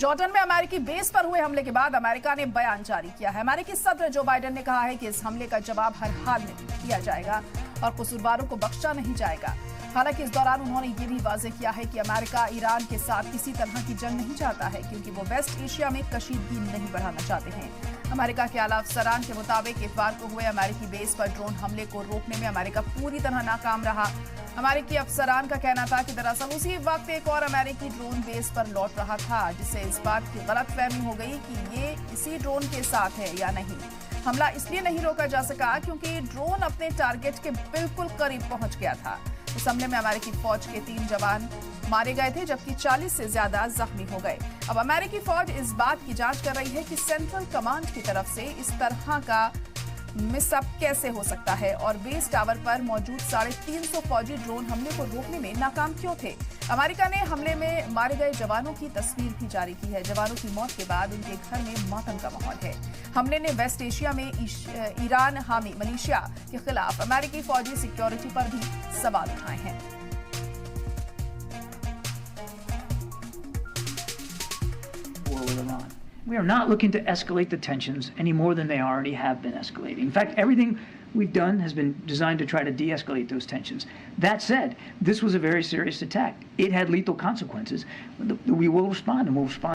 Jordan में अमेरिकी base पर हुए हमले के बाद अमेरिका ने बयान जारी किया है। अमेरिकी सदर जो बाइडेन ने कहा है कि इस हमले का जवाब हर हाल में दिया जाएगा और कसूरवारों को बख्शा नहीं जाएगा। हालांकि इस दौरान उन्होंने ये भी वाजे किया है कि अमेरिका ईरान के साथ किसी तरह की जंग नहीं चाहता है, क्योंकि वो वेस्ट एशिया में कशीदगी नहीं बढ़ाना चाहते हैं। अमेरिका के आला अफसरान के मुताबिक इतवार को हुए अमेरिकी बेस पर ड्रोन हमले को रोकने में अमेरिका पूरी तरह नाकाम रहा। अमेरिकी अफसरान का कहना था कि दरअसल उसी वक्त एक और अमेरिकी ड्रोन बेस पर लौट रहा था, जिससे इस बात की गलतफहमी हो गई कि ये इसी ड्रोन के साथ है या नहीं। हमला इसलिए नहीं रोका जा सका क्योंकि ड्रोन अपने टारगेट के बिल्कुल करीब पहुंच गया था। इस हमले में अमेरिकी फौज के 3 जवान मारे गए थे, जबकि 40 से ज्यादा जख्मी हो गए। अब अमेरिकी फौज इस बात की जांच कर रही है कि सेंट्रल कमांड की तरफ से इस तरह का मिसअप कैसे हो सकता है और बेस टावर पर मौजूद 350 फौजी ड्रोन हमले को रोकने में नाकाम क्यों थे। अमेरिका ने हमले में मारे गए जवानों की तस्वीर भी जारी की है। जवानों की मौत के बाद उनके घर में मातम का माहौल है। हमले ने वेस्ट एशिया में ईरान हामी मलेशिया के खिलाफ अमेरिकी फौजी सिक्योरिटी पर भी सवाल उठाए हैं। We are not looking to escalate the tensions any more than they already have been escalating. In fact, everything we've done has been designed to try to de-escalate those tensions. That said, this was a very serious attack. It had lethal consequences. We will respond, and we'll respond